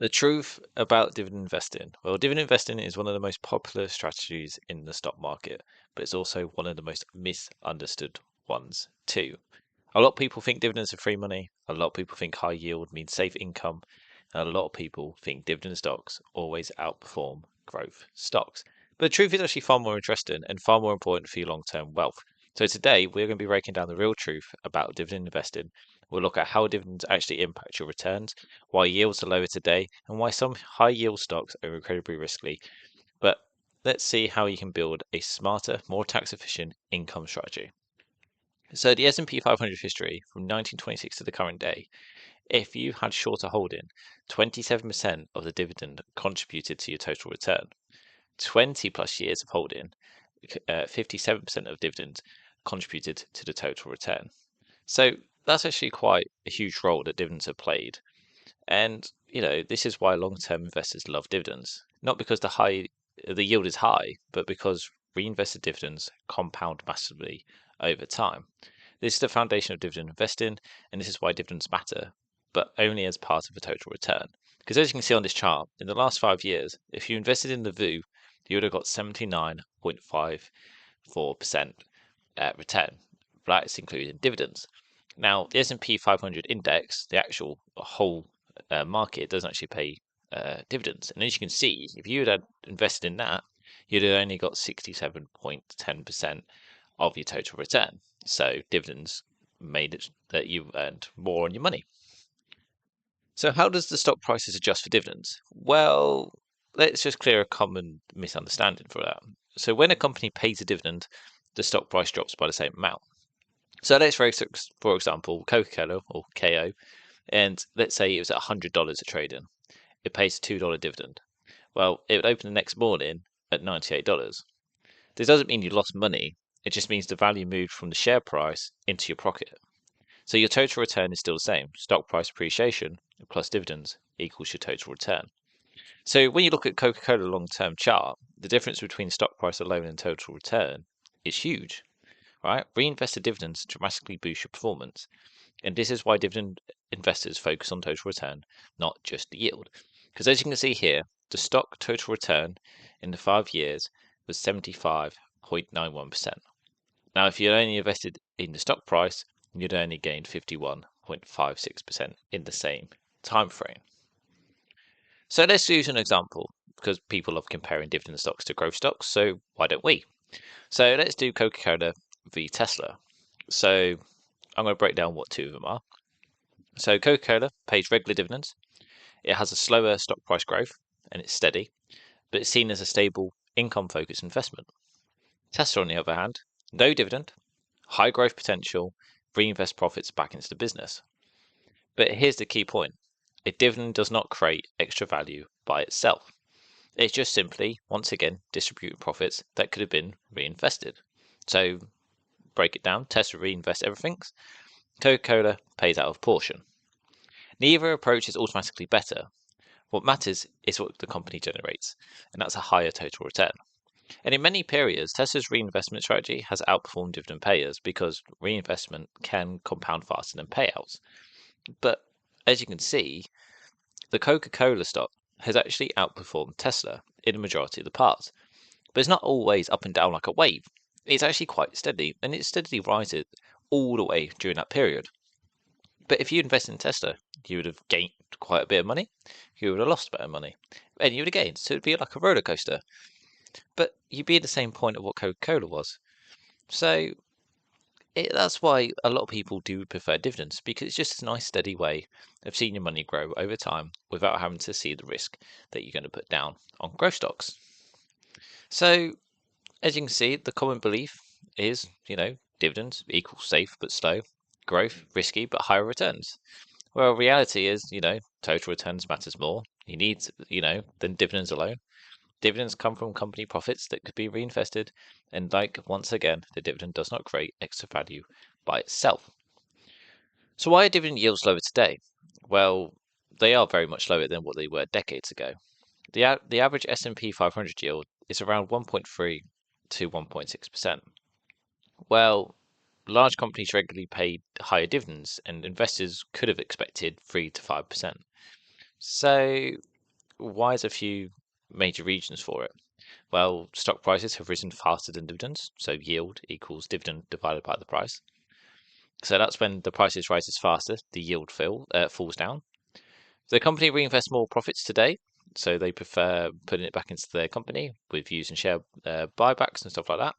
The truth about dividend investing. Well, dividend investing is one of the most popular strategies in the stock market, but it's also one of the most misunderstood ones too. A lot of people think dividends are free money. A lot of people think high yield means safe income. And a lot of people think dividend stocks always outperform growth stocks. But the truth is actually far more interesting and far more important for your long-term wealth. So today we're going to be breaking down the real truth about dividend investing. We'll look at how dividends actually impact your returns, why yields are lower today, and why some high yield stocks are incredibly risky. But let's see how you can build a smarter, more tax efficient income strategy. So the S&P 500 history from 1926 to the current day, if you had shorter holding, 27% of the dividend contributed to your total return. 20 plus years of holding, 57% of dividends contributed to the total return. So that's actually quite a huge role that dividends have played. And this is why long-term investors love dividends, not because the yield is high, but because reinvested dividends compound massively over time. This is the foundation of dividend investing, and this is why dividends matter, but only as part of a total return. Because as you can see on this chart, in the last 5 years, if you invested in the VU, you would have got 79.54% return. That's including dividends. Now, the S&P 500 index, the actual whole market, doesn't actually pay dividends. And as you can see, if you had invested in that, you'd have only got 67.10% of your total return. So dividends made it that you earned more on your money. So how does the stock prices adjust for dividends? Well, let's just clear a common misunderstanding for that. So when a company pays a dividend, the stock price drops by the same amount. So let's for example, Coca-Cola or KO, and let's say it was at $100 a trade-in. It pays a $2 dividend. Well, it would open the next morning at $98. This doesn't mean you lost money. It just means the value moved from the share price into your pocket. So your total return is still the same. Stock price appreciation plus dividends equals your total return. So when you look at Coca-Cola long-term chart, the difference between stock price alone and total return is huge. Right? Reinvested dividends dramatically boost your performance. And this is why dividend investors focus on total return, not just the yield. Because as you can see here, the stock total return in the 5 years was 75.91%. Now, if you only invested in the stock price, you'd only gained 51.56% in the same time frame. So let's use an example, because people love comparing dividend stocks to growth stocks, so why don't we? So let's do Coca-Cola v Tesla. So I'm going to break down what two of them are. So Coca-Cola pays regular dividends. It has a slower stock price growth, and it's steady, but it's seen as a stable, income-focused investment. Tesla, on the other hand, no dividend, high growth potential, reinvest profits back into the business. But here's the key point. A dividend does not create extra value by itself. It's just simply, once again, distributing profits that could have been reinvested. So break it down, Tesla reinvests everything, Coca-Cola pays out of portion. Neither approach is automatically better. What matters is what the company generates, and that's a higher total return. And in many periods, Tesla's reinvestment strategy has outperformed dividend payers because reinvestment can compound faster than payouts. But as you can see, the Coca-Cola stock has actually outperformed Tesla in the majority of the parts. But it's not always up and down like a wave. It's actually quite steady, and it's steadily rises all the way during that period. But if you invest in Tesla, you would have gained quite a bit of money, you would have lost a bit of money, and you would have gained. So it'd be like a roller coaster. But you'd be at the same point of what Coca-Cola was. So that's why a lot of people do prefer dividends, because it's just a nice steady way of seeing your money grow over time without having to see the risk that you're going to put down on growth stocks. So as you can see, the common belief is, dividends equals safe but slow, growth risky but higher returns. Well, reality is, total returns matters more. You need, than dividends alone. Dividends come from company profits that could be reinvested, and once again, the dividend does not create extra value by itself. So why are dividend yields lower today? Well, they are very much lower than what they were decades ago. The average S&P 500 yield is around 1.3 to 1.6%. Well, large companies regularly pay higher dividends, and investors could have expected 3 to 5%. So why is a few major reasons for it? Well, stock prices have risen faster than dividends, so yield equals dividend divided by the price. So that's when the prices rises faster, the yield falls down. The company reinvests more profits today, so they prefer putting it back into their company with using share buybacks and stuff like that.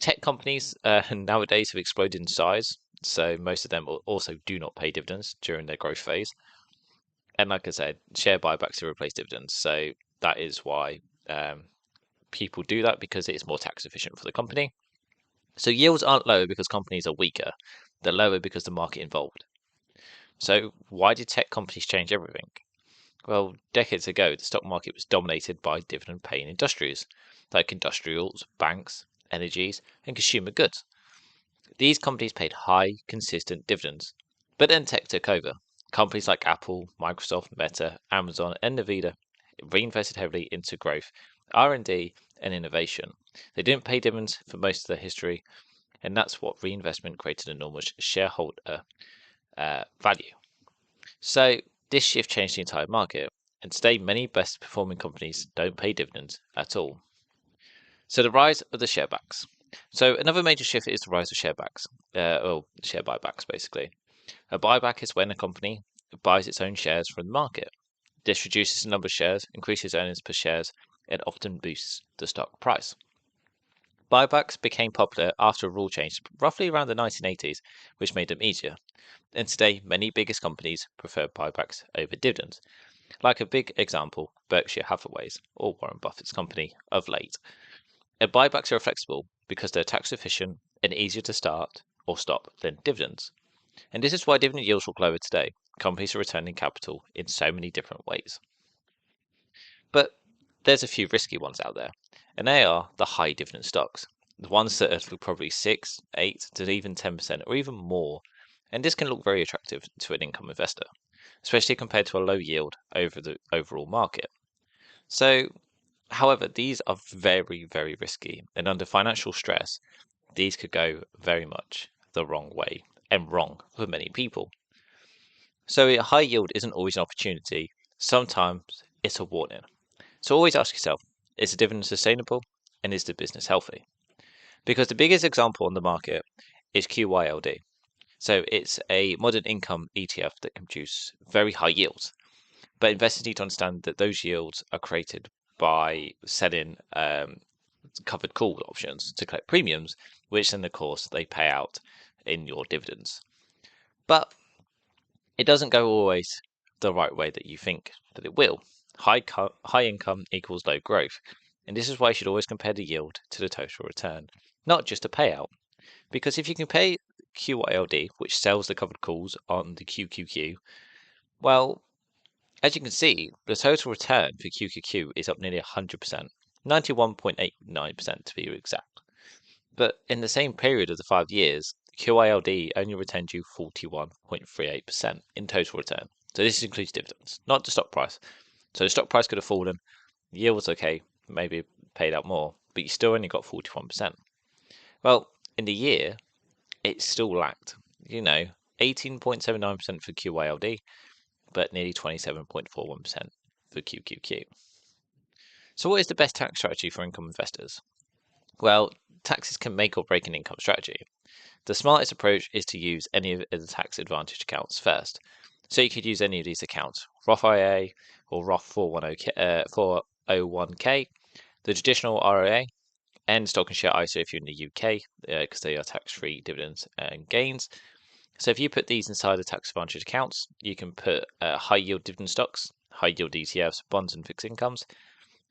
Tech companies nowadays have exploded in size, so most of them also do not pay dividends during their growth phase. And like I said, share buybacks to replace dividends, so that is why people do that, because it's more tax efficient for the company. So yields aren't lower because companies are weaker; they're lower because the market involved. So why did tech companies change everything? Well, decades ago, the stock market was dominated by dividend-paying industries, like industrials, banks, energies, and consumer goods. These companies paid high, consistent dividends. But then tech took over. Companies like Apple, Microsoft, Meta, Amazon, and Nvidia reinvested heavily into growth, R&D, and innovation. They didn't pay dividends for most of their history, and that's what reinvestment created enormous shareholder value. So this shift changed the entire market, and today many best performing companies don't pay dividends at all. So the rise of the sharebacks. So another major shift is the rise of sharebacks, or share buybacks basically. A buyback is when a company buys its own shares from the market. This reduces the number of shares, increases earnings per shares, and often boosts the stock price. Buybacks became popular after a rule change roughly around the 1980s, which made them easier. And today, many biggest companies prefer buybacks over dividends. Like a big example, Berkshire Hathaway's, or Warren Buffett's company, of late. And buybacks are flexible because they're tax efficient and easier to start or stop than dividends. And this is why dividend yields look lower today. Companies are returning capital in so many different ways. But there's a few risky ones out there, and they are the high dividend stocks. The ones that are probably 6, 8 to even 10% or even more. And this can look very attractive to an income investor, especially compared to a low yield over the overall market. So, however, these are very, very risky, and under financial stress, these could go very much the wrong way, and wrong for many people. So a high yield isn't always an opportunity, sometimes it's a warning. So always ask yourself, is the dividend sustainable and is the business healthy? Because the biggest example on the market is QYLD. So it's a modern income ETF that can produce very high yields. But investors need to understand that those yields are created by selling covered call options to collect premiums, which then, of course, they pay out in your dividends. But it doesn't go always the right way that you think that it will. High income equals low growth, and this is why you should always compare the yield to the total return, not just a payout. Because if you compare QYLD, which sells the covered calls on the QQQ, well, as you can see, the total return for QQQ is up nearly 100%, 91.89% to be exact. But in the same period of the 5 years, QYLD only returned you 41.38% in total return. So this includes dividends, not the stock price. So the stock price could have fallen, the yield was okay, maybe paid out more, but you still only got 41%. Well, in the year, it still lacked, 18.79% for QYLD, but nearly 27.41% for QQQ. So what is the best tax strategy for income investors? Well, taxes can make or break an income strategy. The smartest approach is to use any of the tax advantage accounts first. So you could use any of these accounts, Roth IRA or Roth 401k, the traditional RIA, and stock and share ISA if you're in the UK, because they are tax-free dividends and gains. So if you put these inside the tax advantage accounts, you can put high yield dividend stocks, high yield ETFs, bonds, and fixed incomes.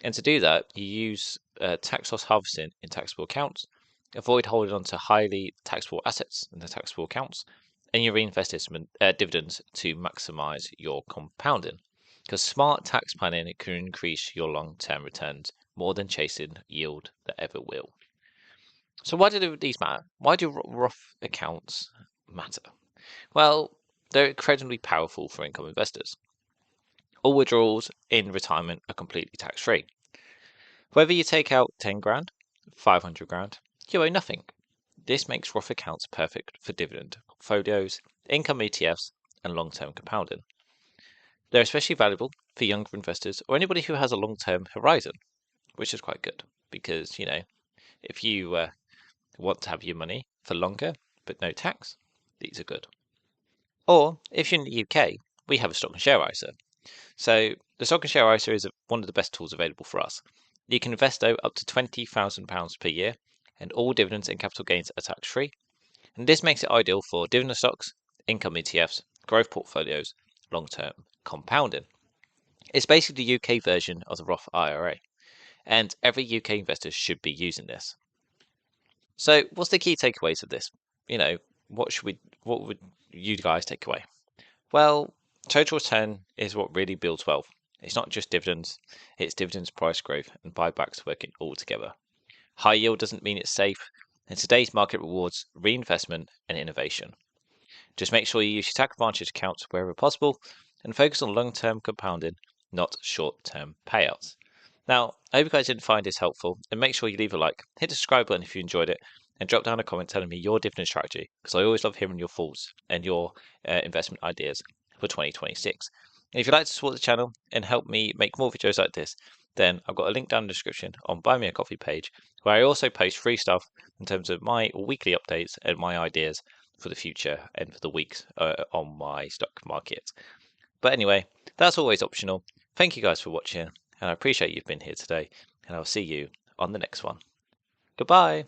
And to do that, you use tax loss harvesting in taxable accounts, avoid holding on to highly taxable assets in the taxable accounts, and you reinvest dividends to maximize your compounding. Because smart tax planning can increase your long-term returns more than chasing yield that ever will. So why do these matter? Why do Roth accounts matter? Well, they're incredibly powerful for income investors. All withdrawals in retirement are completely tax-free. Whether you take out 10 grand, 500 grand, you owe nothing. This makes Roth accounts perfect for dividend portfolios, income ETFs, and long-term compounding. They're especially valuable for younger investors or anybody who has a long-term horizon, which is quite good because, if you want to have your money for longer but no tax, these are good. Or if you're in the UK, we have a stock and share ISA. So the stock and share ISA is one of the best tools available for us. You can invest though up to £20,000 per year, and all dividends and capital gains are tax-free. And this makes it ideal for dividend stocks, income ETFs, growth portfolios, long-term compounding. It's basically the UK version of the Roth IRA, and every UK investor should be using this. So, what's the key takeaways of this? What would you guys take away? Well, total return is what really builds wealth. It's not just dividends, it's dividends, price growth, and buybacks working all together. High yield doesn't mean it's safe, and today's market rewards reinvestment and innovation. Just make sure you use your tax advantage accounts wherever possible and focus on long-term compounding, not short-term payouts. Now, I hope you guys did find this helpful, and make sure you leave a like, hit the subscribe button if you enjoyed it, and drop down a comment telling me your dividend strategy, because I always love hearing your thoughts and your investment ideas for 2026. And if you'd like to support the channel and help me make more videos like this, then I've got a link down in the description on Buy Me a Coffee page, where I also post free stuff in terms of my weekly updates and my ideas for the future and for the weeks on my stock market. But anyway, that's always optional. Thank you guys for watching, and I appreciate you've been here today, and I'll see you on the next one. Goodbye.